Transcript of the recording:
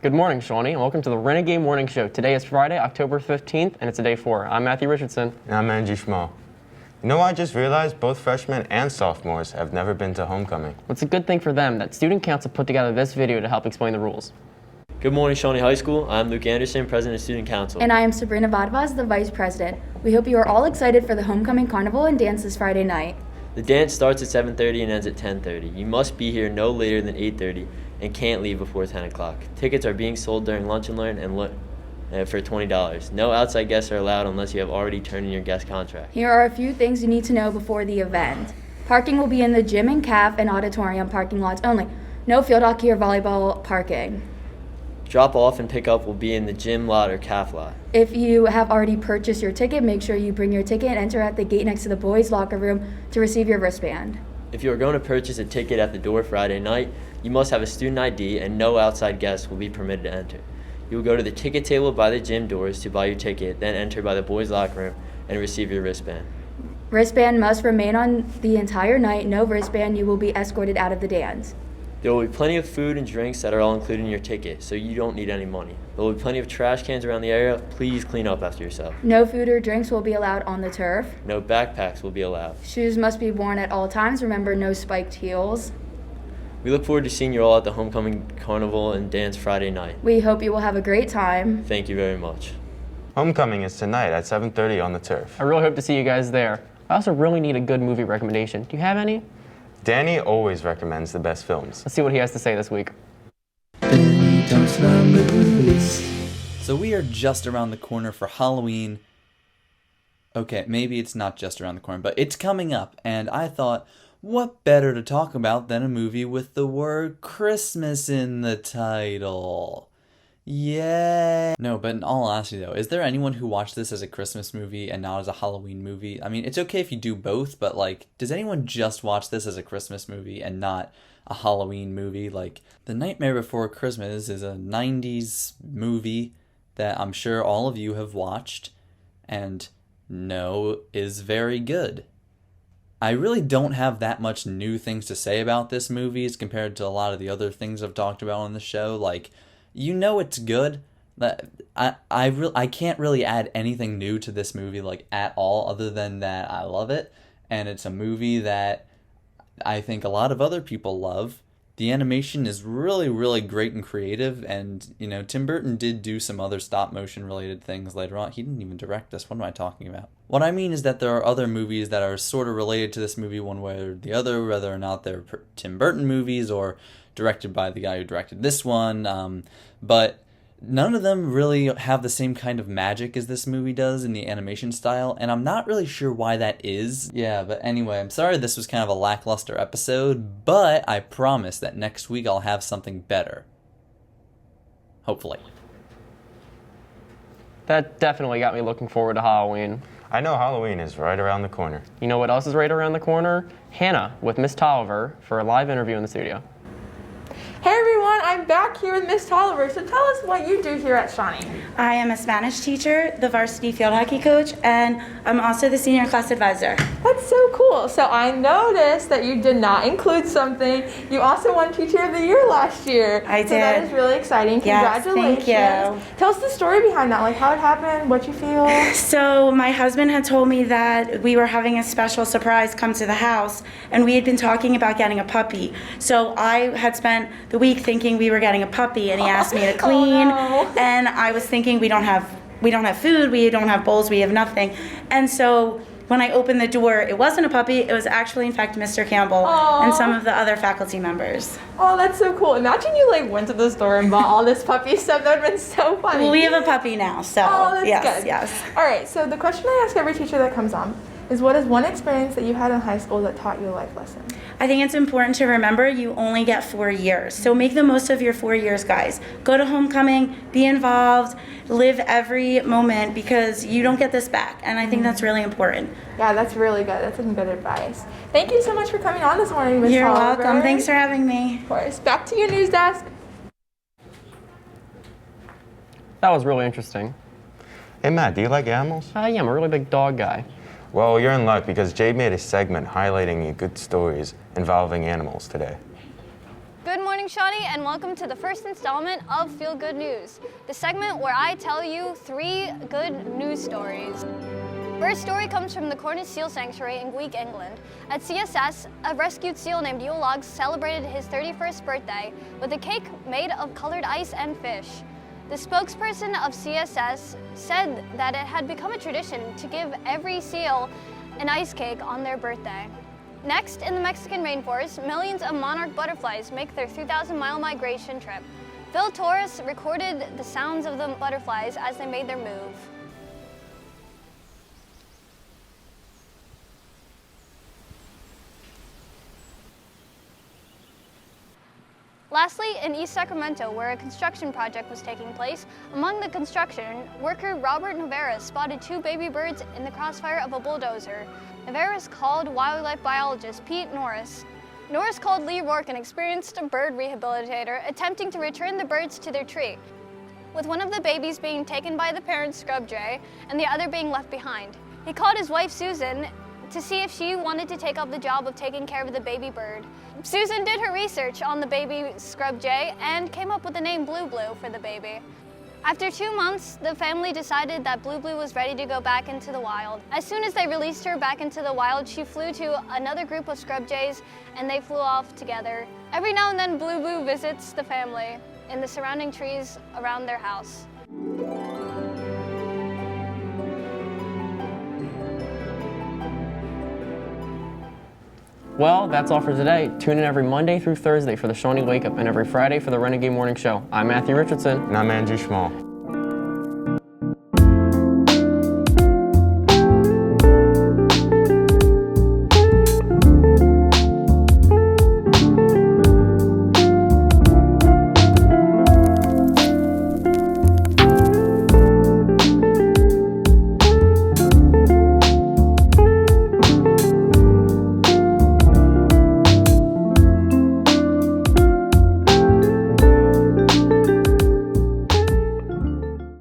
Good morning, Shawnee, and welcome to the Renegade Morning Show. Today is Friday, October 15th, and it's a day 4. I'm Matthew Richardson. And I'm Schmal. You know what I just realized? Both freshmen and sophomores have never been to homecoming. Well, it's a good thing for them that Student Council put together this video to help explain the rules. Good morning, Shawnee High School. I'm Luke Anderson, President of Student Council. And I am Sabrina Vadvaz, the Vice President. We hope you are all excited for the Homecoming Carnival and dance this Friday night. The dance starts at 7:30 and ends at 10:30. You must be here no later than 8:30 and can't leave before 10 o'clock. Tickets are being sold during Lunch and Learn and for $20. No outside guests are allowed unless you have already turned in your guest contract. Here are a few things you need to know before the event. Parking will be in the gym and caf and auditorium parking lots only. No field hockey or volleyball parking. Drop off and pick up will be in the gym lot or calf lot. If you have already purchased your ticket, make sure you bring your ticket and enter at the gate next to the boys' locker room to receive your wristband. If you are going to purchase a ticket at the door Friday night, you must have a student ID and no outside guests will be permitted to enter. You will go to the ticket table by the gym doors to buy your ticket, then enter by the boys' locker room and receive your wristband. Wristband must remain on the entire night. No wristband, you will be escorted out of the dance. There will be plenty of food and drinks that are all included in your ticket, so you don't need any money. There will be plenty of trash cans around the area. Please clean up after yourself. No food or drinks will be allowed on the turf. No backpacks will be allowed. Shoes must be worn at all times. Remember, no spiked heels. We look forward to seeing you all at the Homecoming Carnival and Dance Friday night. We hope you will have a great time. Thank you very much. Homecoming is tonight at 7:30 on the turf. I really hope to see you guys there. I also really need a good movie recommendation. Do you have any? Danny always recommends the best films. Let's see what he has to say this week. So we are just around the corner for Halloween. Okay, maybe it's not just around the corner, but it's coming up. And I thought, what better to talk about than a movie with the word Christmas in the title? Yeah. No, but in all honesty though, is there anyone who watched this as a Christmas movie and not as a Halloween movie? I mean, it's okay if you do both, but like, does anyone just watch this as a Christmas movie and not a Halloween movie? Like, The Nightmare Before Christmas is a 90s movie that I'm sure all of you have watched and know is very good. I really don't have that much new things to say about this movie as compared to a lot of the other things I've talked about on the show. Like, you know it's good. That I can't really add anything new to this movie like at all other than that I love it, and it's a movie that I think a lot of other people love. The animation is really, really great and creative, and you know, Tim Burton did do some other stop motion related things later on. He didn't even direct this. What am I talking about? What I mean is that there are other movies that are sort of related to this movie one way or the other, whether or not they're Tim Burton movies or directed by the guy who directed this one, but none of them really have the same kind of magic as this movie does in the animation style, and I'm not really sure why that is. Yeah, but anyway, I'm sorry this was kind of a lackluster episode, but I promise that next week I'll have something better. Hopefully. That definitely got me looking forward to Halloween. I know Halloween is right around the corner. You know what else is right around the corner? Hannah with Miss Toliver for a live interview in the studio. Hey everyone, I'm back here with Miss Toliver, so tell us what you do here at Shawnee. I am a Spanish teacher, the varsity field hockey coach, and I'm also the senior class advisor. That's so cool. So I noticed that you did not include something. You also won Teacher of the Year last year. I did. So that is really exciting. Yes, Congratulations. thank you. Tell us the story behind that, like how it happened, what you feel. So my husband had told me that we were having a special surprise come to the house, and we had been talking about getting a puppy. So I had spent the week thinking we were getting a puppy, and he asked me to clean, Oh, no. and I was thinking we don't have food, we don't have bowls, we have nothing. And so when I opened the door, it wasn't a puppy, it was actually in fact Mr. Campbell and some of the other faculty members. Oh, that's so cool. Imagine you like went to the store and bought all this puppy stuff. That would have been so funny. Well, we have a puppy now, so Oh, that's yes, good. yes. All right, so the question I ask every teacher that comes on is, what is one experience that you had in high school that taught you a life lesson? I think it's important to remember you only get 4 years. So make the most of your 4 years, guys. Go to homecoming, be involved, live every moment because you don't get this back. And I think that's really important. Yeah, that's really good. That's some good advice. Thank you so much for coming on this morning, Miss You're Toliver. welcome. Thanks for having me. Of course. Back to your news desk. That was really interesting. Hey Matt, do you like animals? Yeah, I'm a really big dog guy. Well, you're in luck because Jade made a segment highlighting good stories involving animals today. Good morning, Shawnee, and welcome to the first installment of Feel Good News, the segment where I tell you 3 good news stories. First story comes from the Cornish Seal Sanctuary in Gleek, England. At CSS, a rescued seal named Yule Logs celebrated his 31st birthday with a cake made of colored ice and fish. The spokesperson of CSS said that it had become a tradition to give every seal an ice cake on their birthday. Next, in the Mexican rainforest, millions of monarch butterflies make their 2,000-mile migration trip. Phil Torres recorded the sounds of the butterflies as they made their move. Lastly, in East Sacramento, where a construction project was taking place, among the construction, worker Robert Navarez spotted 2 baby birds in the crossfire of a bulldozer. Navarez called wildlife biologist Pete Norris. Norris called Lee Rourke, an experienced bird rehabilitator, attempting to return the birds to their tree, with one of the babies being taken by the parent scrub jay and the other being left behind. He called his wife Susan to see if she wanted to take up the job of taking care of the baby bird. Susan did her research on the baby scrub jay and came up with the name Blue Blue for the baby. After 2 months, the family decided that Blue Blue was ready to go back into the wild. As soon as they released her back into the wild, she flew to another group of scrub jays and they flew off together. Every now and then, Blue Blue visits the family in the surrounding trees around their house. Well, that's all for today. Tune in every Monday through Thursday for the Shawnee Wake Up and every Friday for the Renegade Morning Show. I'm Matthew Richardson. And I'm Andrew Schmal.